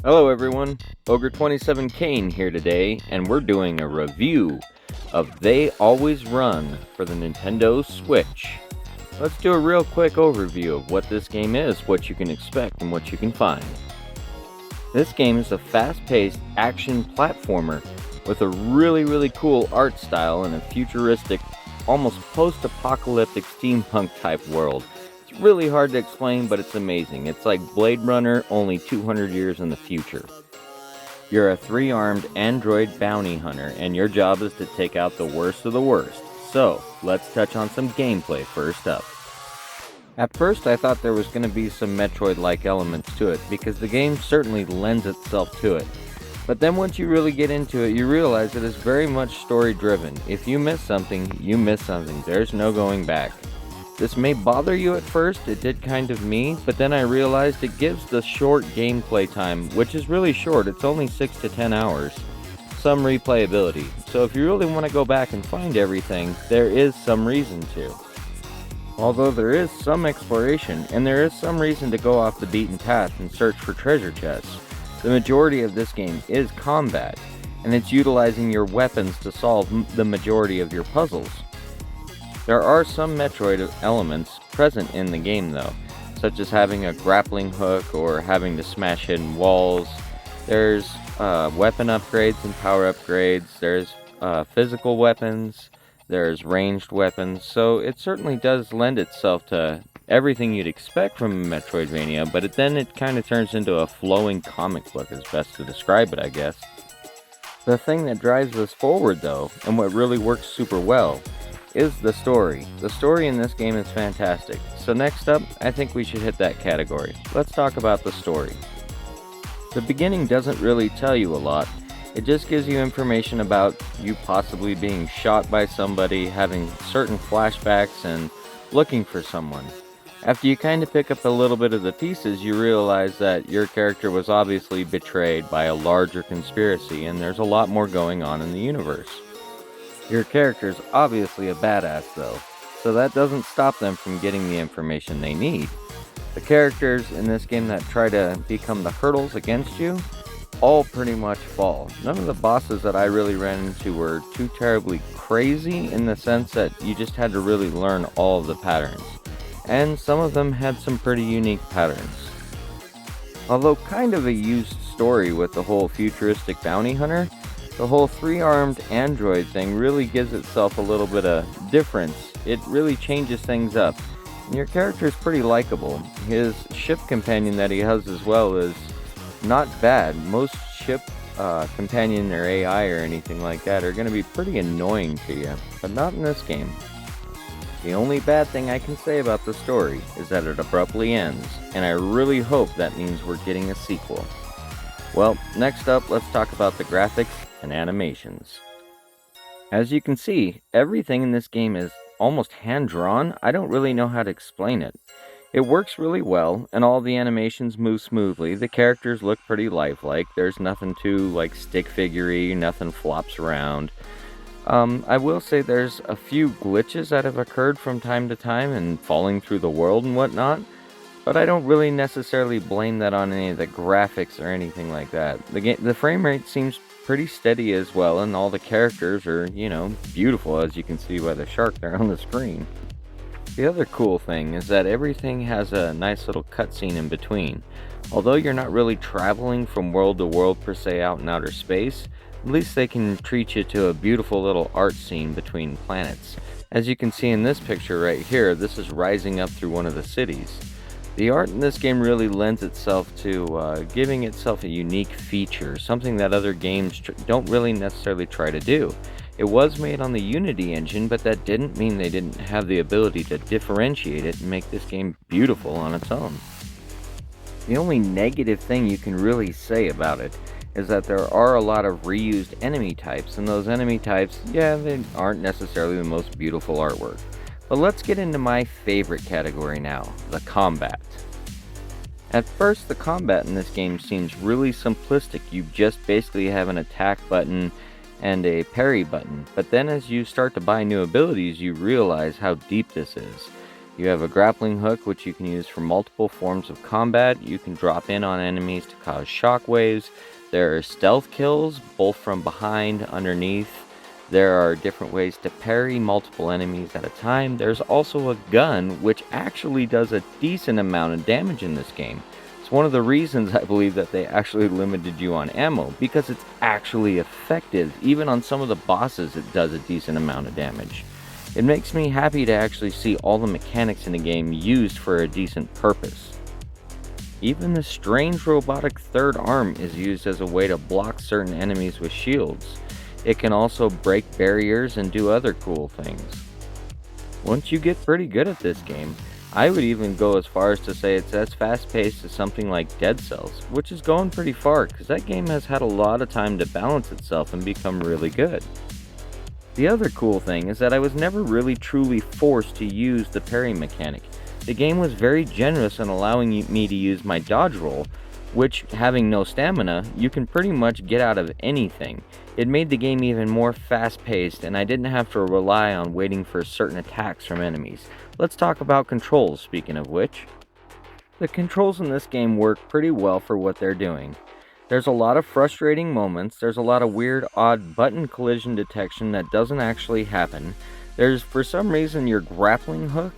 Hello everyone, Ogre27 Kane here today, and we're doing a review of They Always Run for the Nintendo Switch. Let's do a real quick overview of what this game is, what you can expect, and what you can find. This game is a fast-paced action platformer with a really cool art style in a futuristic, almost post-apocalyptic steampunk type world. It's really hard to explain, but it's amazing. It's like Blade Runner, only 200 years in the future. You're a three-armed android bounty hunter, and your job is to take out the worst of the worst. So, let's touch on some gameplay first up. At first I thought there was going to be some Metroid-like elements to it, because the game certainly lends itself to it. But then once you really get into it, you realize it is very much story-driven. If you miss something, you miss something. There's no going back. This may bother you at first, it did kind of me, but then I realized it gives the short gameplay time, which is really short, it's only 6 to 10 hours, some replayability. So if you really want to go back and find everything, there is some reason to. Although there is some exploration, and there is some reason to go off the beaten path and search for treasure chests, the majority of this game is combat, and it's utilizing your weapons to solve the majority of your puzzles. There are some Metroid elements present in the game though, such as having a grappling hook or having to smash hidden walls. There's weapon upgrades and power upgrades, there's physical weapons, there's ranged weapons, so it certainly does lend itself to everything you'd expect from Metroidvania, but then it kind of turns into a flowing comic book is best to describe it, I guess. The thing that drives this forward though, and what really works super well, is the story. The story in this game is fantastic. So next up, I think we should hit that category. Let's talk about the story. The beginning doesn't really tell you a lot. It just gives you information about you possibly being shot by somebody, having certain flashbacks, and looking for someone. After you kind of pick up a little bit of the pieces, you realize that your character was obviously betrayed by a larger conspiracy, and there's a lot more going on in the universe. Your character's obviously a badass though, so that doesn't stop them from getting the information they need. The characters in this game that try to become the hurdles against you all pretty much fall. None of the bosses that I really ran into were too terribly crazy in the sense that you just had to really learn all of the patterns. And some of them had some pretty unique patterns. Although kind of a used story with the whole futuristic bounty hunter, the whole three-armed android thing really gives itself a little bit of difference. It really changes things up. And your character is pretty likable. His ship companion that he has as well is not bad. Most ship companion or AI or anything like that are going to be pretty annoying to you, but not in this game. The only bad thing I can say about the story is that it abruptly ends, and I really hope that means we're getting a sequel. Well, next up, let's talk about the graphics and animations. As you can see, everything in this game is almost hand-drawn. I don't really know how to explain it. It works really well, and all the animations move smoothly. The characters look pretty lifelike. There's nothing too, like, stick figure-y, nothing flops around. I will say there's a few glitches that have occurred from time to time and falling through the world and whatnot, but I don't really necessarily blame that on any of the graphics or anything like that. The frame rate seems pretty steady as well, and all the characters are, beautiful, as you can see by the shark there on the screen. The other cool thing is that everything has a nice little cutscene in between. Although you're not really traveling from world to world per se out in outer space, at least they can treat you to a beautiful little art scene between planets. As you can see in this picture right here, this is rising up through one of the cities. The art in this game really lends itself to giving itself a unique feature, something that other games don't really necessarily try to do. It was made on the Unity engine, but that didn't mean they didn't have the ability to differentiate it and make this game beautiful on its own. The only negative thing you can really say about it is that there are a lot of reused enemy types, and those enemy types, they aren't necessarily the most beautiful artwork. But let's get into my favorite category now, the combat. At first, the combat in this game seems really simplistic. You just basically have an attack button and a parry button, but then as you start to buy new abilities, you realize how deep this is. You have a grappling hook, which you can use for multiple forms of combat. You can drop in on enemies to cause shockwaves. There are stealth kills, both from behind, underneath. There are different ways to parry multiple enemies at a time. There's also a gun, which actually does a decent amount of damage in this game. It's one of the reasons I believe that they actually limited you on ammo, because it's actually effective. Even on some of the bosses, it does a decent amount of damage. It makes me happy to actually see all the mechanics in the game used for a decent purpose. Even the strange robotic third arm is used as a way to block certain enemies with shields. It can also break barriers and do other cool things. Once you get pretty good at this game, I would even go as far as to say it's as fast paced as something like Dead Cells, which is going pretty far because that game has had a lot of time to balance itself and become really good. The other cool thing is that I was never really truly forced to use the parry mechanic. The game was very generous in allowing me to use my dodge roll, which, having no stamina, you can pretty much get out of anything. It made the game even more fast-paced, and I didn't have to rely on waiting for certain attacks from enemies. Let's talk about controls, speaking of which. The controls in this game work pretty well for what they're doing. There's a lot of frustrating moments, there's a lot of weird, odd button collision detection that doesn't actually happen. There's, for some reason, your grappling hook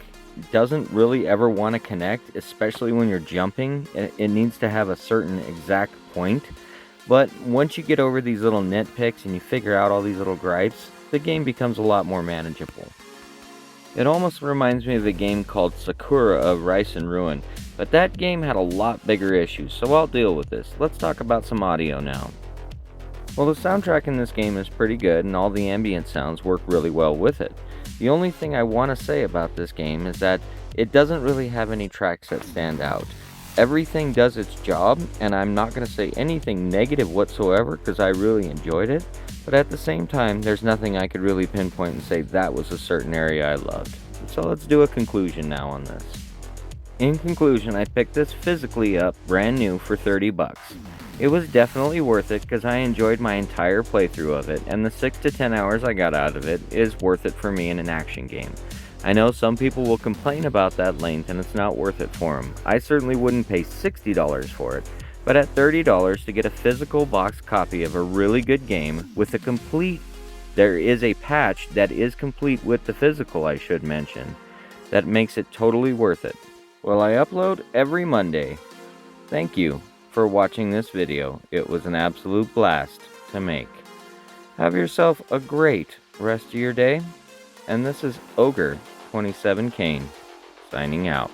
doesn't really ever want to connect, especially when you're jumping. It needs to have a certain exact point. But once you get over these little nitpicks and you figure out all these little gripes, the game becomes a lot more manageable. It almost reminds me of a game called Sakura of Rise and Ruin, but that game had a lot bigger issues, so I'll deal with this. Let's talk about some audio now. Well, the soundtrack in this game is pretty good, and all the ambient sounds work really well with it. The only thing I want to say about this game is that it doesn't really have any tracks that stand out. Everything does its job, and I'm not going to say anything negative whatsoever because I really enjoyed it, but at the same time, there's nothing I could really pinpoint and say that was a certain area I loved. So let's do a conclusion now on this. In conclusion, I picked this physically up brand new for $30. It was definitely worth it because I enjoyed my entire playthrough of it, and the 6 to 10 hours I got out of it is worth it for me in an action game. I know some people will complain about that length and it's not worth it for them. I certainly wouldn't pay $60 for it, but at $30 to get a physical box copy of a really good game with a complete, there is a patch that is complete with the physical, I should mention, that makes it totally worth it. Well, I upload every Monday. Thank you for watching this video. It was an absolute blast to make. Have yourself a great rest of your day. And this is Ogre 27 Kane signing out.